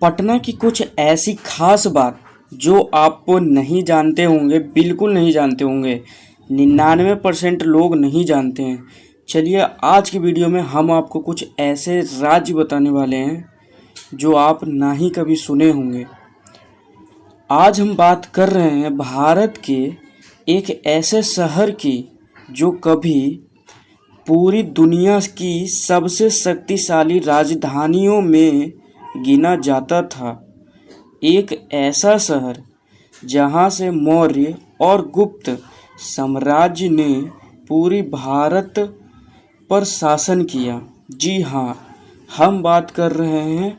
पटना की कुछ ऐसी खास बात जो आप नहीं जानते होंगे, बिल्कुल नहीं जानते होंगे, 99% लोग नहीं जानते हैं। चलिए आज की वीडियो में हम आपको कुछ ऐसे राज्य बताने वाले हैं जो आप ना ही कभी सुने होंगे। आज हम बात कर रहे हैं भारत के एक ऐसे शहर की जो कभी पूरी दुनिया की सबसे शक्तिशाली राजधानियों में गिना जाता था। एक ऐसा शहर जहां से मौर्य और गुप्त साम्राज्य ने पूरी भारत पर शासन किया। जी हाँ, हम बात कर रहे हैं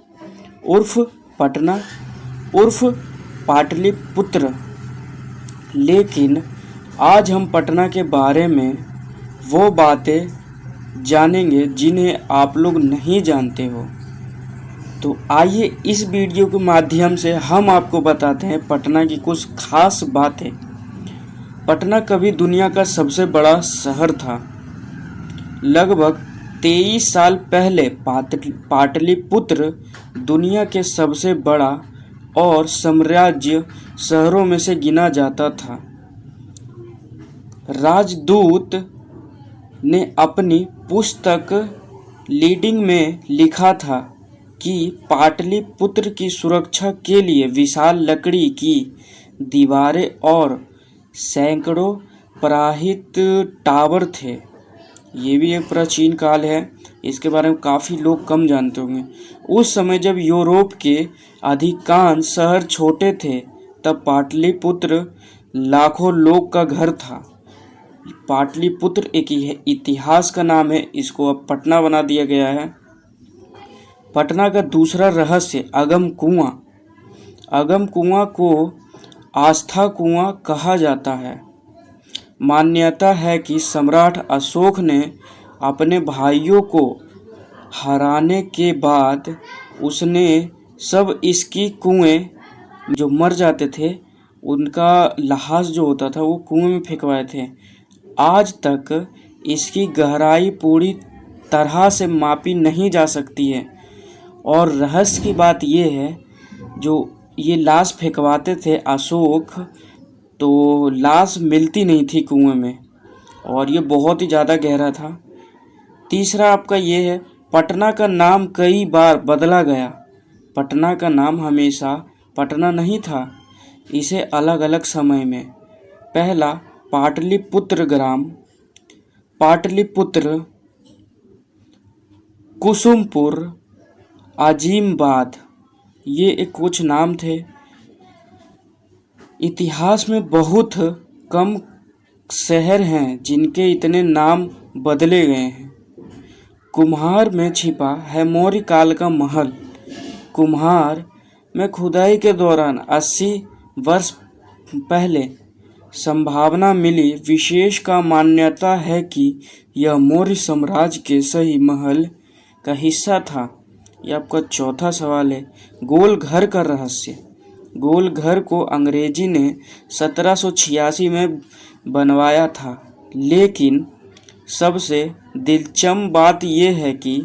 उर्फ पटना उर्फ पाटलिपुत्र। लेकिन आज हम पटना के बारे में वो बातें जानेंगे जिन्हें आप लोग नहीं जानते हो। तो आइए इस वीडियो के माध्यम से हम आपको बताते हैं पटना की कुछ खास बातें। पटना कभी दुनिया का सबसे बड़ा शहर था। लगभग 23 साल पहले पाटलिपुत्र दुनिया के सबसे बड़ा और साम्राज्य शहरों में से गिना जाता था। राजदूत ने अपनी पुस्तक लीडिंग में लिखा था कि पाटलिपुत्र की सुरक्षा के लिए विशाल लकड़ी की दीवारें और सैकड़ों प्रहित टावर थे। ये भी एक प्राचीन काल है, इसके बारे में काफ़ी लोग कम जानते होंगे। उस समय जब यूरोप के अधिकांश शहर छोटे थे, तब पाटलिपुत्र लाखों लोग का घर था। पाटलिपुत्र एक इतिहास का नाम है, इसको अब पटना बना दिया गया है। पटना का दूसरा रहस्य अगम कुआं। अगम कुआं को आस्था कुआं कहा जाता है। मान्यता है कि सम्राट अशोक ने अपने भाइयों को हराने के बाद उसने सब इसकी कुएं जो मर जाते थे उनका लाश जो होता था वो कुएं में फेंकवाए थे। आज तक इसकी गहराई पूरी तरह से मापी नहीं जा सकती है। और रहस्य की बात ये है, जो ये लाश फेंकवाते थे अशोक, तो लाश मिलती नहीं थी कुएं में, और ये बहुत ही ज़्यादा गहरा था। तीसरा आपका ये है, पटना का नाम कई बार बदला गया। पटना का नाम हमेशा पटना नहीं था, इसे अलग अलग समय में। पहला पाटलिपुत्र ग्राम, पाटलिपुत्र, कुसुमपुर, आजिमबाद, ये एक कुछ नाम थे। इतिहास में बहुत कम शहर हैं जिनके इतने नाम बदले गए हैं। कुम्हार में छिपा है मौर्य काल का महल। कुम्हार में खुदाई के दौरान 80 वर्ष पहले संभावना मिली। विशेष का मान्यता है कि यह मौर्य साम्राज्य के सही महल का हिस्सा था। यह आपका चौथा सवाल है, गोल घर का रहस्य। गोल घर को अंग्रेजी ने 1786 में बनवाया था, लेकिन सबसे दिलचस्प बात यह है कि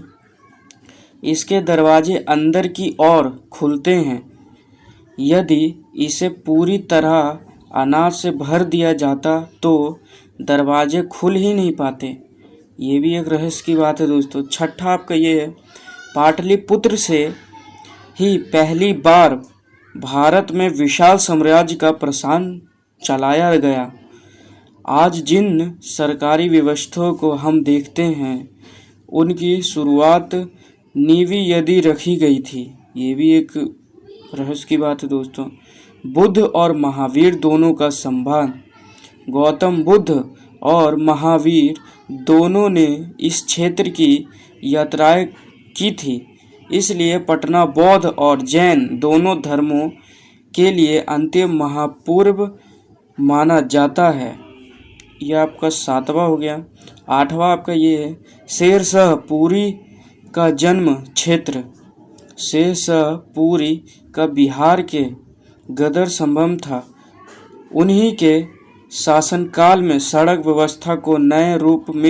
इसके दरवाजे अंदर की ओर खुलते हैं। यदि इसे पूरी तरह अनाज से भर दिया जाता तो दरवाजे खुल ही नहीं पाते। ये भी एक रहस्य की बात है दोस्तों। छठा आपका ये है, पाटलिपुत्र से ही पहली बार भारत में विशाल साम्राज्य का प्रशासन चलाया गया। आज जिन सरकारी व्यवस्थाओं को हम देखते हैं उनकी शुरुआत नींवी यदि रखी गई थी। ये भी एक रहस्य की बात है दोस्तों। बुद्ध और महावीर दोनों का संबंध। गौतम बुद्ध और महावीर दोनों ने इस क्षेत्र की यात्राएं की थी, इसलिए पटना बौद्ध और जैन दोनों धर्मों के लिए अंतिम महापूर्व माना जाता है। यह आपका 7वां हो गया। 8वां आपका ये है, शेरशाह पुरी का जन्म क्षेत्र। शेरशाह पुरी का बिहार के गदर संभव था। उन्हीं के शासनकाल में सड़क व्यवस्था को नए रूप में